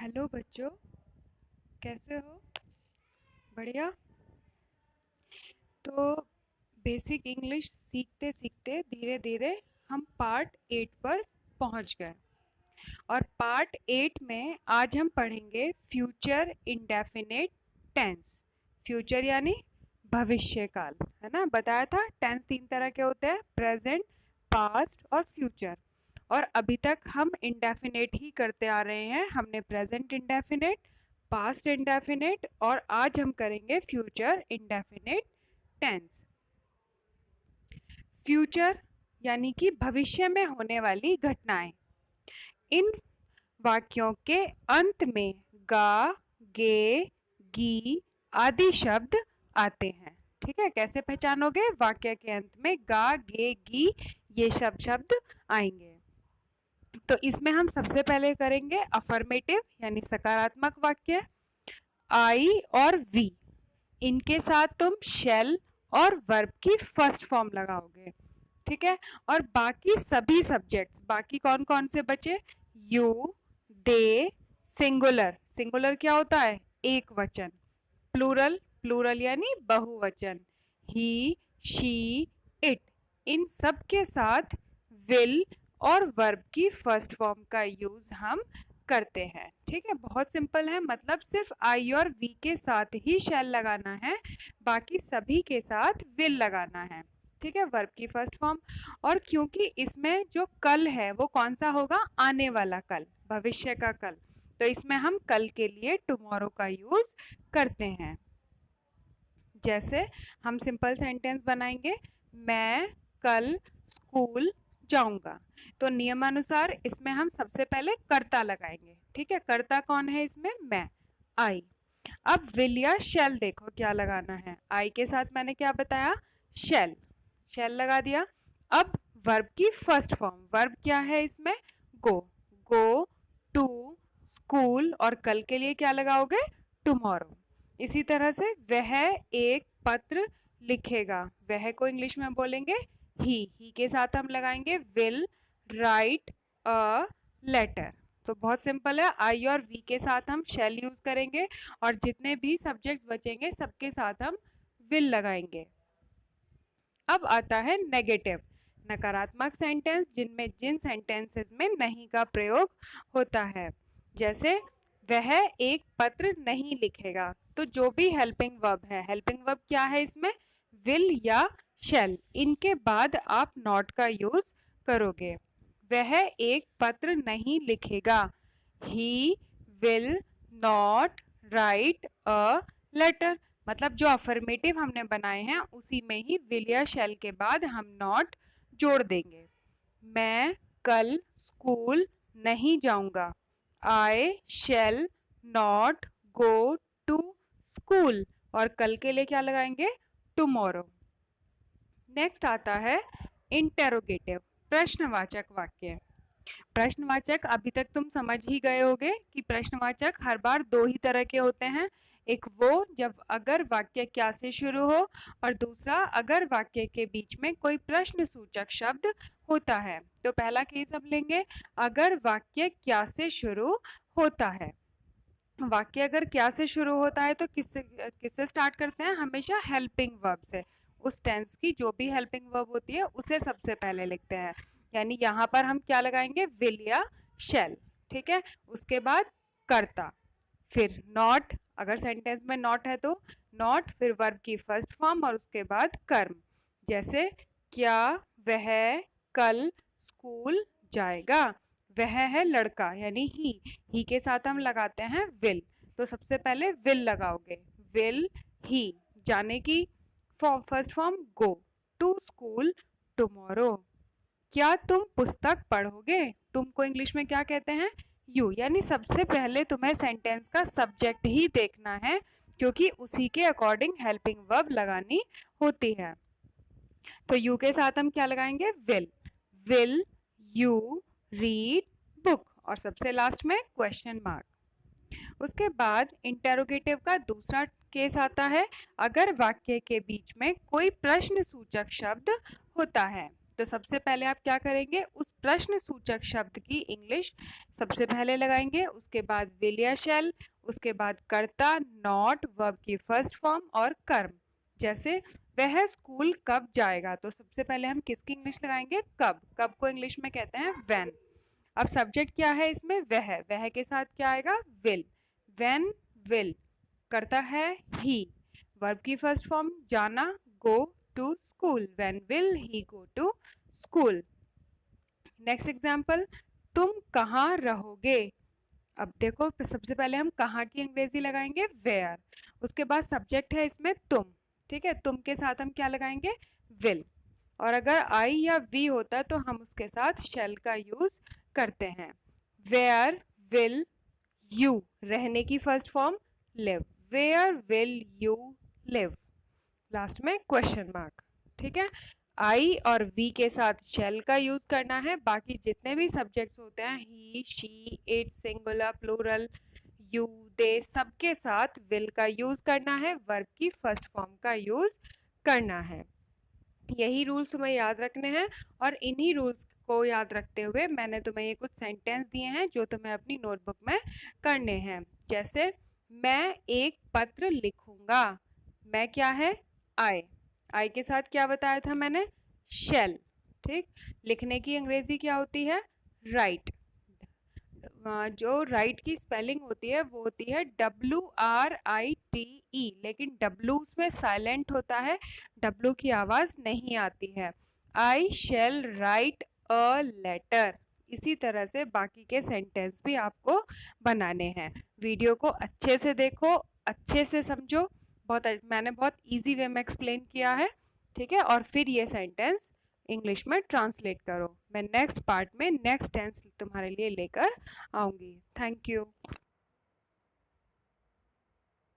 Hello बच्चों, कैसे हो? बढ़िया। तो बेसिक इंग्लिश सीखते सीखते धीरे धीरे हम पार्ट 8 पर पहुंच गए। और पार्ट 8 में आज हम पढ़ेंगे फ्यूचर इंडेफिनिट टेंस। फ्यूचर यानी भविष्य काल, है ना? बताया था टेंस 3 तरह के होते हैं, प्रेजेंट, पास्ट और फ्यूचर। और अभी तक हम इंडेफिनेट ही करते आ रहे हैं। हमने प्रेजेंट इंडेफिनेट, पास्ट इंडेफिनेट और आज हम करेंगे फ्यूचर इंडेफिनिट टेंस। फ्यूचर यानी कि भविष्य में होने वाली घटनाएं। इन वाक्यों के अंत में गा, गे, गी आदि शब्द आते हैं। ठीक है, कैसे पहचानोगे? वाक्य के अंत में गा, गे, गी ये सब शब्द आएंगे। तो इसमें हम सबसे पहले करेंगे अफर्मेटिव यानी सकारात्मक वाक्य। आई और वी, इनके साथ तुम शेल और वर्ब की फर्स्ट फॉर्म लगाओगे। ठीक है, और बाकी सभी सब्जेक्ट्स, बाकी कौन कौन से बचे? यू, दे, सिंगुलर, सिंगुलर क्या होता है? एक वचन। प्लूरल, प्लूरल यानी बहुवचन। ही, शी, इट, इन सब के साथ विल और वर्ब की फर्स्ट फॉर्म का यूज हम करते हैं। ठीक है, बहुत सिंपल है। मतलब सिर्फ आई और वी के साथ ही शैल लगाना है, बाकी सभी के साथ विल लगाना है। ठीक है, वर्ब की फर्स्ट फॉर्म। और क्योंकि इसमें जो कल है वो कौन सा होगा? आने वाला कल, भविष्य का कल। तो इसमें हम कल के लिए टुमारो का यूज करते हैं। जैसे हम सिंपल सेंटेंस बनाएंगे, मैं कल स्कूल जाऊंगा। तो नियमानुसार इसमें हम सबसे पहले कर्ता लगाएंगे। ठीक है, कर्ता कौन है इसमें? मैं, आई। अब विल या शेल देखो क्या लगाना है। आई के साथ मैंने क्या बताया? शेल, शेल लगा दिया। अब वर्ब की फर्स्ट फॉर्म, वर्ब क्या है इसमें? गो, गो टू स्कूल। और कल के लिए क्या लगाओगे? टुमारो। इसी तरह से वह एक पत्र लिखेगा, वह को इंग्लिश में बोलेंगे ही के साथ हम लगाएंगे विल राइट अ लेटर। तो बहुत सिंपल है, आई और वी के साथ हम शेल यूज करेंगे और जितने भी सब्जेक्ट्स बचेंगे सबके साथ हम विल लगाएंगे। अब आता है नेगेटिव, नकारात्मक सेंटेंस, जिनमें जिन सेंटेंसेस में नहीं का प्रयोग होता है। जैसे वह एक पत्र नहीं लिखेगा। तो जो भी हेल्पिंग वर्ब है, हेल्पिंग वर्ब क्या है इसमें? विल या शेल, इनके बाद आप नॉट का यूज करोगे। वह एक पत्र नहीं लिखेगा, he will not write a letter. मतलब जो अफर्मेटिव हमने बनाए हैं उसी में ही विल या शेल के बाद हम नॉट जोड़ देंगे। मैं कल स्कूल नहीं जाऊंगा, I shall not go to school. और कल के लिए क्या लगाएंगे? टुमारो। नेक्स्ट आता है इंटेरोगेटिव, प्रश्नवाचक वाक्य। प्रश्नवाचक अभी तक तुम समझ ही गए होगे कि प्रश्नवाचक हर बार दो ही तरह के होते हैं। एक वो जब अगर वाक्य क्या से शुरू हो, और दूसरा अगर वाक्य के बीच में कोई प्रश्न सूचक शब्द होता है। तो पहला केस हम लेंगे, अगर वाक्य क्या से शुरू होता है। वाक्य अगर क्या से शुरू होता है तो किससे स्टार्ट करते हैं? हमेशा हेल्पिंग वर्ब से। उस टेंस की जो भी हेल्पिंग वर्ब होती है उसे सबसे पहले लिखते हैं। यानी यहाँ पर हम क्या लगाएंगे? विल या शेल। ठीक है, उसके बाद कर्ता, फिर नॉट, अगर सेंटेंस में नॉट है तो नॉट, फिर वर्ब की फर्स्ट फॉर्म और उसके बाद कर्म। जैसे क्या वह कल स्कूल जाएगा। वह है लड़का यानी ही के साथ हम लगाते हैं विल। तो सबसे पहले विल लगाओगे, विल ही जाने की first form go to school tomorrow. क्या तुम पुस्तक पढ़ोगे? तुमको इंग्लिश में क्या कहते हैं? यू। यानी सबसे पहले तुम्हें सेंटेंस का सब्जेक्ट ही देखना है, क्योंकि उसी के अकॉर्डिंग हेल्पिंग वर्ब लगानी होती है। तो यू के साथ हम क्या लगाएंगे? Will you read book. और सबसे लास्ट में क्वेश्चन मार्क। उसके बाद इंटेरोगेटिव का दूसरा केस आता है, अगर वाक्य के बीच में कोई प्रश्न सूचक शब्द होता है। तो सबसे पहले आप क्या करेंगे, उस प्रश्न सूचक शब्द की इंग्लिश सबसे पहले लगाएंगे, उसके बाद विल या शैल, उसके बाद कर्ता, नॉट, वर्ब की फर्स्ट फॉर्म और कर्म। जैसे वह स्कूल कब जाएगा, तो सबसे पहले हम किसकी इंग्लिश लगाएंगे, कब। कब को इंग्लिश में कहते हैं व्हेन। अब सब्जेक्ट क्या है इसमें, वह के साथ क्या आएगा, विल। व्हेन विल, करता है ही, वर्ब की फर्स्ट फॉर्म जाना, go to school, when will he go to school. Next example, तुम कहाँ रहोगे। अब देखो सबसे पहले हम कहाँ की अंग्रेजी लगाएंगे, वेयर। उसके बाद सब्जेक्ट है इसमें तुम, ठीक है, तुम के साथ हम क्या लगाएंगे, विल। और अगर आई या वी होता तो हम उसके साथ शेल का यूज करते हैं। वेयर विल यू, रहने की first form live, where will you live, last में क्वेश्चन मार्क, ठीक है। आई और वी के साथ शेल का यूज करना है, बाकी जितने भी सब्जेक्ट्स होते हैं ही, she, it, singular, plural, you, they, सबके साथ विल का यूज करना है, वर्ब की फर्स्ट फॉर्म का यूज करना है। यही रूल्स तुम्हें याद रखने हैं, और इन्हीं रूल्स को याद रखते हुए मैंने तुम्हें ये कुछ सेंटेंस दिए हैं जो तुम्हें अपनी नोटबुक में करने हैं। जैसे मैं एक पत्र लिखूंगा, मैं क्या है, आई के साथ क्या बताया था मैंने, शेल, ठीक। लिखने की अंग्रेजी क्या होती है, राइट। जो राइट की स्पेलिंग होती है वो होती है WRITE, लेकिन W उसमें साइलेंट होता है, W की आवाज नहीं आती है। I shall write a letter. इसी तरह से बाकी के सेंटेंस भी आपको बनाने हैं। वीडियो को अच्छे से देखो, अच्छे से समझो, मैंने बहुत इजी वे में एक्सप्लेन किया है, ठीक है। और फिर ये सेंटेंस इंग्लिश में ट्रांसलेट करो। मैं नेक्स्ट पार्ट में नेक्स्ट टेंस तुम्हारे लिए लेकर आऊँगी। Thank you.